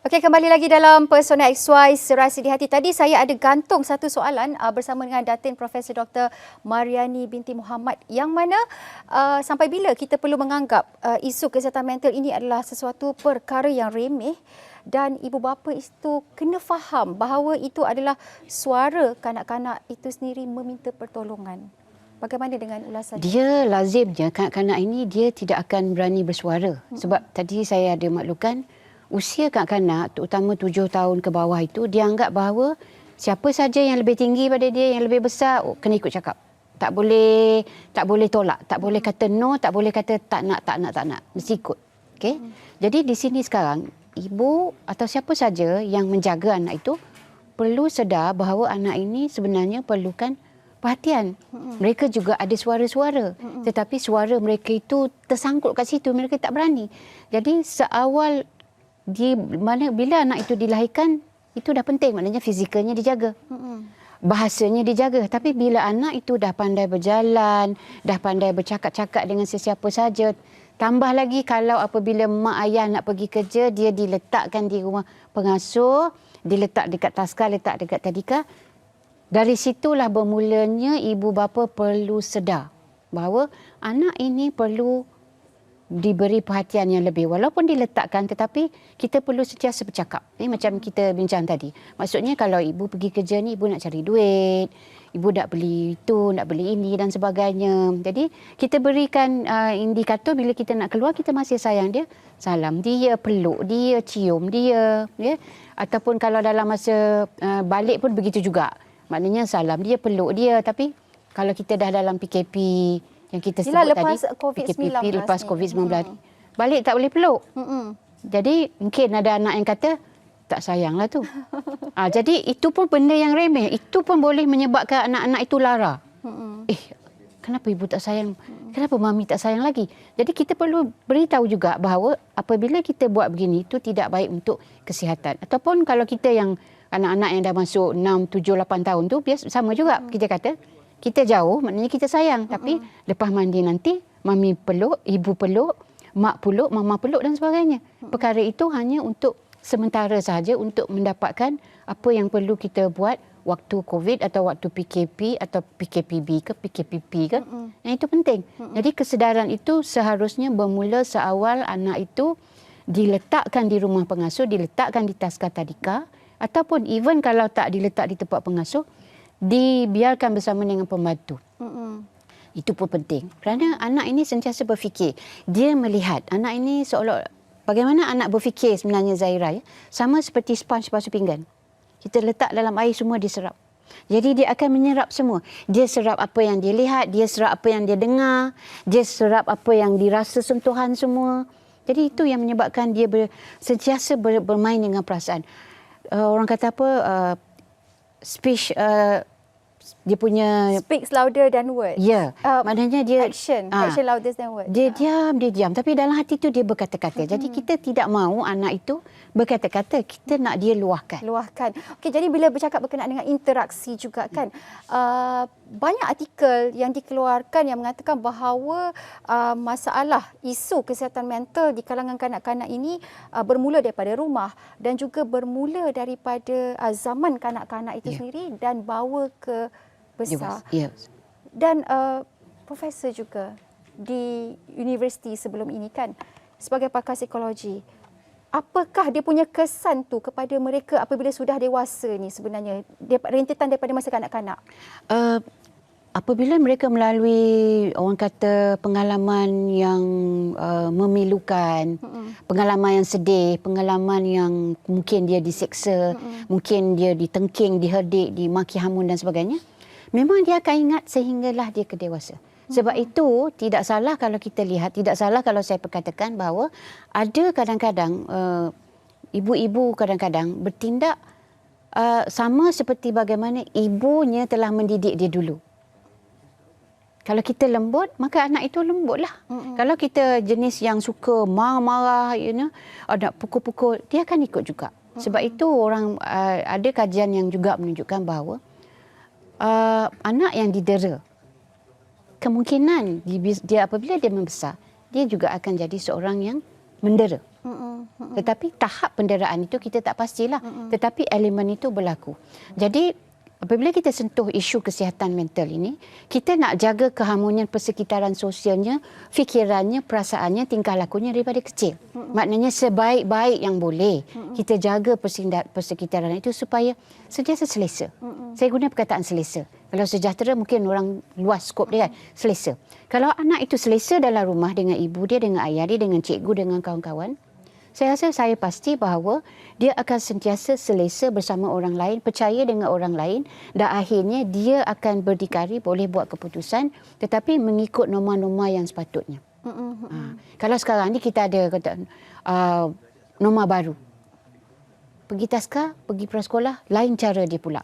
Okey, kembali lagi dalam Persona XY Serasi di Hati. Tadi saya ada gantung satu soalan bersama dengan Datin Profesor Dr. Mariani binti Muhammad, yang mana sampai bila kita perlu menganggap isu kesihatan mental ini adalah sesuatu perkara yang remeh, dan ibu bapa itu kena faham bahawa itu adalah suara kanak-kanak itu sendiri meminta pertolongan. Bagaimana dengan ulasan? Dia lazimnya kanak-kanak ini dia tidak akan berani bersuara. Sebab tadi saya ada maklumkan usia kanak-kanak terutama 7 tahun ke bawah itu dia anggap bahawa siapa saja yang lebih tinggi pada dia, yang lebih besar, kena ikut cakap. Tak boleh tolak, tak boleh kata no, tak boleh kata tak nak, mesti ikut. Okey. Jadi di sini sekarang ibu atau siapa saja yang menjaga anak itu perlu sedar bahawa anak ini sebenarnya perlukan perhatian. Mereka juga ada suara-suara. Tetapi suara mereka itu tersangkut kat situ, mereka tak berani. Jadi seawal bila anak itu dilahirkan, itu dah penting, maknanya fizikalnya dijaga. Bahasanya dijaga. Tapi bila anak itu dah pandai berjalan, dah pandai bercakap-cakap dengan sesiapa saja, tambah lagi kalau apabila mak ayah nak pergi kerja, dia diletakkan di rumah pengasuh, diletak dekat taska, letak dekat tadika. Dari situlah bermulanya ibu bapa perlu sedar bahawa anak ini perlu diberi perhatian yang lebih. Walaupun diletakkan, tetapi kita perlu sentiasa bercakap. Ini macam kita bincang tadi. Maksudnya kalau ibu pergi kerja ni, ibu nak cari duit, ibu nak beli itu, nak beli ini dan sebagainya. Jadi kita berikan indikator bila kita nak keluar, kita masih sayang dia, salam dia, peluk dia, cium dia. Ya? Ataupun kalau dalam masa balik pun begitu juga. Maknanya salam dia, peluk dia. Tapi kalau kita dah dalam PKP, yang kita sebut lepas tadi, COVID-19 lepas COVID-19, balik tak boleh peluk. Jadi mungkin ada anak yang kata, tak sayanglah tu. Jadi itu pun benda yang remeh. Itu pun boleh menyebabkan anak-anak itu lara. Kenapa ibu tak sayang? Kenapa mami tak sayang lagi? Jadi kita perlu beritahu juga bahawa apabila kita buat begini, itu tidak baik untuk kesihatan. Ataupun kalau kita yang anak-anak yang dah masuk 6, 7, 8 tahun tu, biasa sama juga. Kita kata, kita jauh, maknanya kita sayang. Tapi lepas mandi nanti, mami peluk, ibu peluk, mak peluk, mama peluk dan sebagainya. Perkara itu hanya untuk sementara sahaja untuk mendapatkan apa yang perlu kita buat waktu COVID atau waktu PKP atau PKPB ke PKPP ke. Yang itu penting. Jadi kesedaran itu seharusnya bermula seawal anak itu diletakkan di rumah pengasuh, diletakkan di taska tadika, ataupun even kalau tak diletak di tempat pengasuh, dibiarkan bersama dengan pembantu. Itu pun penting. Kerana anak ini sentiasa berfikir. Dia melihat. Anak ini seolah bagaimana anak berfikir sebenarnya, Zahira, ya? Sama seperti sponge basuh pinggan. Kita letak dalam air, semua diserap. Jadi dia akan menyerap semua. Dia serap apa yang dia lihat, dia serap apa yang dia dengar, dia serap apa yang dirasa sentuhan semua. Jadi itu yang menyebabkan dia sentiasa bermain dengan perasaan. Orang kata apa? Speech, dia punya Speaks louder than words. Ya, maknanya dia action louder than words. Dia diam, tapi dalam hati tu dia berkata-kata. Jadi kita tidak mahu anak itu berkata-kata, kita nak dia luahkan. Okey, jadi bila bercakap berkenaan dengan interaksi juga kan, banyak artikel yang dikeluarkan yang mengatakan bahawa masalah isu kesihatan mental di kalangan kanak-kanak ini bermula daripada rumah dan juga bermula daripada zaman kanak-kanak itu sendiri dan bawa ke besar. Dan profesor juga di universiti sebelum ini kan, sebagai pakar psikologi, apakah dia punya kesan tu kepada mereka apabila sudah dewasa ni sebenarnya, rentetan daripada masa kanak-kanak? Apabila mereka melalui orang kata pengalaman yang memilukan, pengalaman yang sedih, pengalaman yang mungkin dia diseksa, mungkin dia ditengking, diherdik, dimaki hamun dan sebagainya, memang dia akan ingat sehinggalah dia ke dewasa. Sebab itu tidak salah kalau kita lihat, tidak salah kalau saya perkatakan bahawa ada kadang-kadang ibu-ibu kadang-kadang bertindak sama seperti bagaimana ibunya telah mendidik dia dulu. Kalau kita lembut, maka anak itu lembutlah. Kalau kita jenis yang suka marah-marah, nak pukul-pukul, dia akan ikut juga. Sebab itu orang ada kajian yang juga menunjukkan bahawa anak yang didera, kemungkinan dia apabila dia membesar, dia juga akan jadi seorang yang mendera. Tetapi tahap penderaan itu kita tak pastilah. Tetapi elemen itu berlaku. Jadi apabila kita sentuh isu kesihatan mental ini, kita nak jaga keharmonian persekitaran sosialnya, fikirannya, perasaannya, tingkah lakunya daripada kecil. Maknanya sebaik-baik yang boleh kita jaga persekitaran itu supaya sentiasa selesa. Saya guna perkataan selesa. Kalau sejahtera mungkin orang luas skop dia kan, selesa. Kalau anak itu selesa dalam rumah dengan ibu dia, dengan ayah dia, dengan cikgu, dengan kawan-kawan, saya rasa saya pasti bahawa dia akan sentiasa selesa bersama orang lain, percaya dengan orang lain dan akhirnya dia akan berdikari, boleh buat keputusan tetapi mengikut norma-norma yang sepatutnya. Kalau sekarang ni kita ada norma baru. Pergi taska, pergi prasekolah, lain cara dia pula.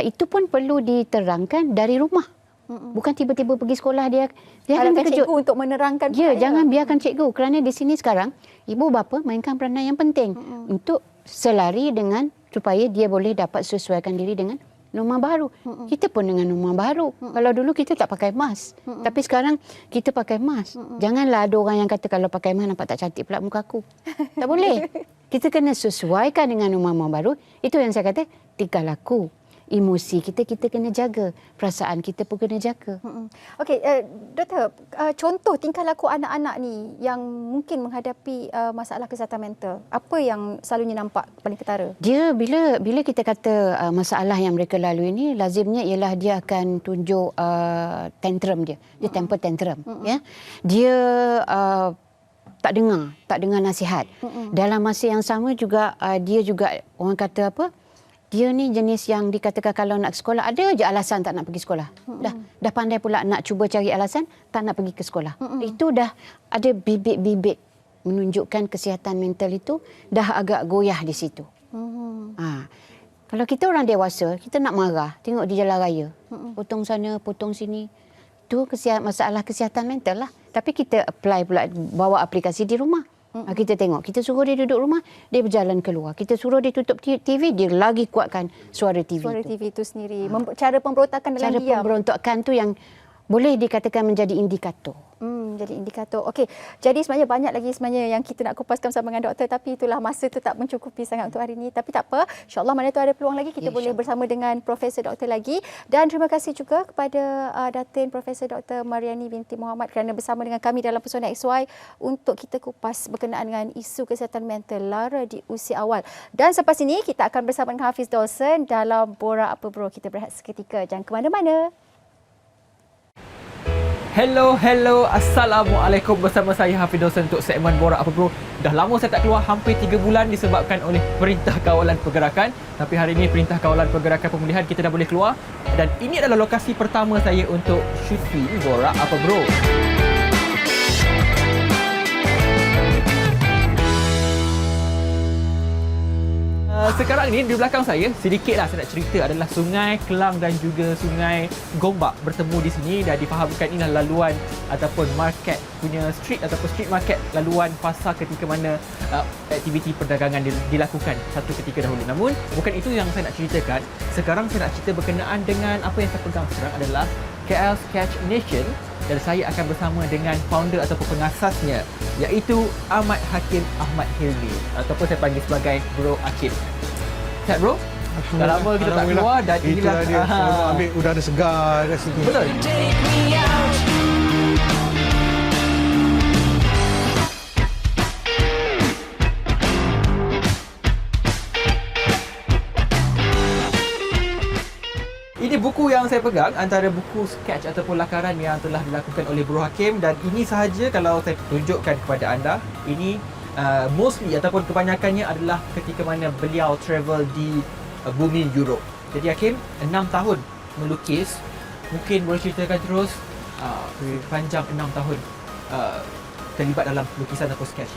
Itu pun perlu diterangkan dari rumah. Bukan tiba-tiba pergi sekolah dia akan terkejut. Cikgu untuk menerangkan. Ya, jangan biarkan cikgu kerana di sini sekarang ibu bapa mainkan peranan yang penting untuk selari dengan supaya dia boleh dapat sesuaikan diri dengan norma baru. Kita pun dengan norma baru. Kalau dulu kita tak pakai mask, tapi sekarang kita pakai mask. Janganlah ada orang yang kata kalau pakai mask nampak tak cantik pula muka aku. Tak boleh. Kita kena sesuaikan dengan norma baru. Itu yang saya kata, tingkah laku. Emosi kita kena jaga, perasaan kita pun kena jaga. Okey, Doktor, contoh tingkah laku anak-anak ni yang mungkin menghadapi masalah kesihatan mental, apa yang selalunya nampak paling ketara? Dia bila kita kata masalah yang mereka lalui ini, lazimnya ialah dia akan tunjuk tantrum dia temper tantrum, ya. Dia tak dengar nasihat. Dalam masa yang sama juga dia juga orang kata apa? Dia ni jenis yang dikatakan kalau nak sekolah, ada je alasan tak nak pergi sekolah. Dah pandai pula nak cuba cari alasan, tak nak pergi ke sekolah. Itu dah ada bibit-bibit menunjukkan kesihatan mental itu dah agak goyah di situ. Kalau kita orang dewasa, kita nak marah, tengok di jalan raya. Potong sana, potong sini. Itu masalah kesihatan mental lah. Tapi kita apply pula, bawa aplikasi di rumah. Kita tengok, kita suruh dia duduk rumah, dia berjalan keluar. Kita suruh dia tutup TV, dia lagi kuatkan suara TV suara TV itu sendiri. Cara pemberontakan dalam diam. Cara pemberontakan tu yang boleh dikatakan menjadi indikator. Jadi indikator. Okey. Jadi sebenarnya banyak lagi sebenarnya yang kita nak kupaskan bersama dengan doktor, tapi itulah masa tu tak mencukupi sangat untuk hari ini. Tapi tak apa. InsyaAllah mana tu ada peluang lagi kita boleh bersama dengan Profesor Doktor lagi. Dan terima kasih juga kepada Datin Profesor Dr. Mariani binti Muhammad kerana bersama dengan kami dalam Pesona XY untuk kita kupas berkenaan dengan isu kesihatan mental lara di usia awal. Dan selepas ini kita akan bersama dengan Hafiz Dawson dalam Borak Apa Bro. Kita berehat seketika. Jangan ke mana-mana. Hello, Assalamualaikum, bersama saya Hafiz Dawson untuk segmen Borak Apa Bro. Dah lama saya tak keluar, hampir 3 bulan disebabkan oleh Perintah Kawalan Pergerakan. Tapi hari ini Perintah Kawalan Pergerakan Pemulihan kita dah boleh keluar. Dan ini adalah lokasi pertama saya untuk syuting Borak Apa Bro. Sekarang ni di belakang saya, sedikitlah saya nak cerita adalah Sungai Kelang dan juga Sungai Gombak bertemu di sini dan difahamkan inilah laluan ataupun market punya street ataupun street market, laluan pasar ketika mana aktiviti perdagangan dilakukan satu ketika dahulu. Namun bukan itu yang saya nak ceritakan. Sekarang saya nak cerita berkenaan dengan apa yang saya pegang sekarang adalah KL Sketch Nation dan saya akan bersama dengan founder ataupun pengasasnya iaitu Ahmad Hakim Ahmad Hilmi ataupun saya panggil sebagai Bro Hakim. Sihat bro? Dah lama kita tak keluar dan inilah dia. Ambil udara segar kat sini. Betul. Ini buku yang saya pegang antara buku sketch ataupun lakaran yang telah dilakukan oleh Bro Hakim dan ini sahaja kalau saya tunjukkan kepada anda. Ini mostly ataupun kebanyakannya adalah ketika mana beliau travel di bumi Europe. Jadi Hakim 6 tahun melukis. Mungkin boleh ceritakan terus panjang 6 tahun terlibat dalam lukisan atau sketch.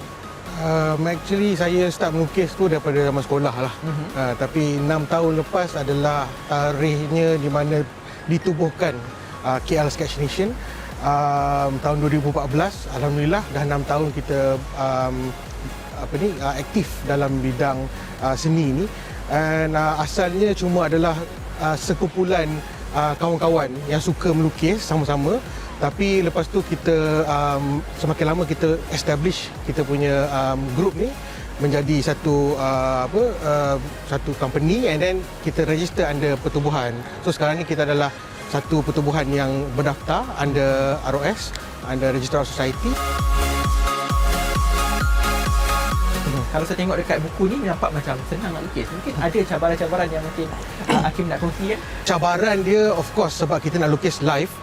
Actually saya start melukis tu daripada zaman sekolah lah. Tapi 6 tahun lepas adalah tarikhnya di mana ditubuhkan KL Sketch Nation. Tahun 2014, alhamdulillah dah 6 tahun kita aktif dalam bidang seni ini. Dan asalnya cuma adalah sekumpulan kawan-kawan yang suka melukis sama-sama. Tapi lepas tu kita semakin lama kita establish kita punya group ni menjadi satu company, and then kita register under pertubuhan. So sekarang ni kita adalah satu pertubuhan yang berdaftar under ROS, under Registrar of Society. Kalau saya tengok dekat buku ni nampak macam senang nak lukis. Mungkin ada cabaran-cabaran yang mungkin Hakim nak kongsi kan? Cabaran dia of course sebab kita nak lukis live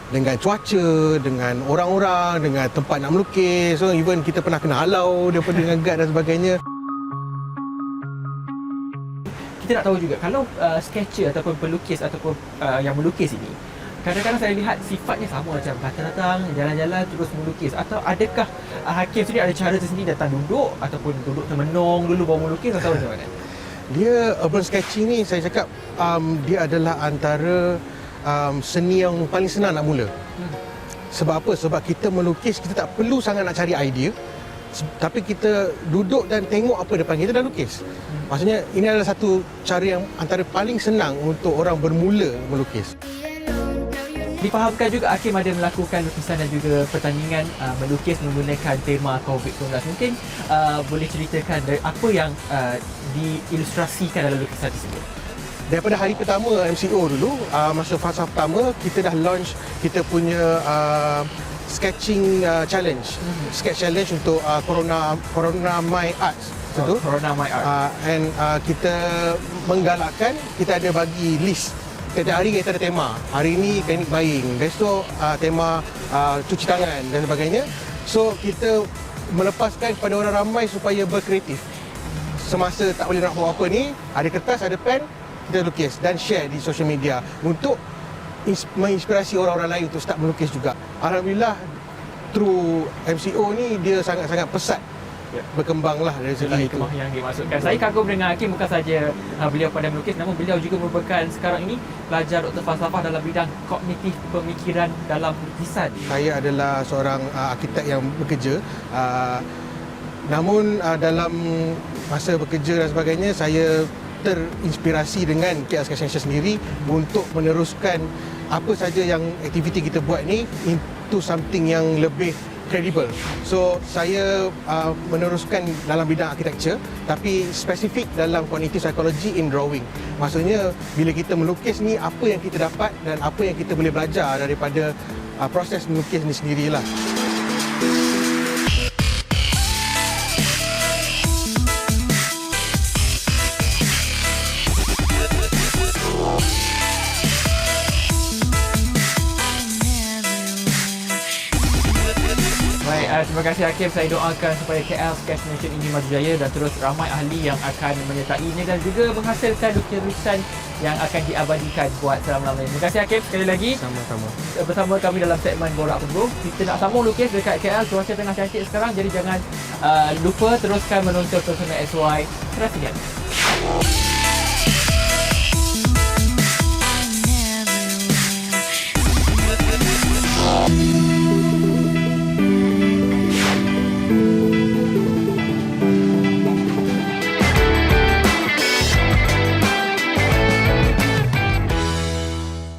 dengan cuaca, dengan orang-orang, dengan tempat nak melukis. So even kita pernah kena halau daripada dengan guard dan sebagainya. Kita nak tahu juga kalau sketcher ataupun pelukis ataupun yang melukis ini, kadang-kadang saya lihat sifatnya sama macam datang-datang, jalan-jalan terus melukis, atau adakah Hakim sendiri ada cara tersendiri datang duduk ataupun duduk termenung dulu baru melukis, atau macam mana? Dia urban sketching ni saya cakap dia adalah antara seni yang paling senang nak mula. Sebab apa? Sebab kita melukis kita tak perlu sangat nak cari idea, tapi kita duduk dan tengok apa depan kita dan lukis. Maksudnya ini adalah satu cara yang antara paling senang untuk orang bermula melukis. Difahamkan juga Hakim ada melakukan lukisan dan juga pertandingan melukis menggunakan tema COVID-19. Mungkin boleh ceritakan dari apa yang diilustrasikan dalam lukisan tersebut? Daripada hari pertama MCO dulu, masa fasa pertama kita dah launch kita punya sketching challenge. Sketch challenge untuk Corona My Arts. Corona My Art. And kita menggalakkan, kita ada bagi list. Setiap hari kita ada tema. Hari ini panic buying, besok tema cuci tangan dan sebagainya. So kita melepaskan kepada orang ramai supaya berkreatif. Semasa tak boleh nak buat apa ni, ada kertas, ada pen, kita lukis dan share di social media untuk menginspirasi orang-orang lain untuk start melukis juga. Alhamdulillah through MCO ni dia sangat-sangat pesat. Berkembanglah dari segi itu. Hikmah yang dimasukkan. Saya kagum dengan Hakim bukan saja beliau pandai melukis, namun beliau juga merupakan sekarang ini pelajar Dr. Falsafah dalam bidang kognitif pemikiran dalam lukisan. Saya adalah seorang arkitek yang bekerja. Namun dalam masa bekerja dan sebagainya, saya terinspirasi dengan KL Sketch Nation sendiri untuk meneruskan apa saja yang aktiviti kita buat ni into something yang lebih credible. So saya meneruskan dalam bidang architecture tapi spesifik dalam cognitive psychology in drawing. Maksudnya bila kita melukis ni apa yang kita dapat dan apa yang kita boleh belajar daripada proses melukis ni sendirilah. Terima kasih Hakim. Saya doakan supaya KL Sketch Nation ini maju jaya dan terus ramai ahli yang akan menyertainya dan juga menghasilkan lukisan yang akan diabadikan buat selama-lamanya. Terima kasih Hakim sekali lagi. Sama-sama. Bersama kami dalam segmen Borak Pemburu. Kita nak sambung lukis dekat KL. Cuaca tengah cantik sekarang, jadi jangan lupa teruskan menonton Personal SY. Terima kasih.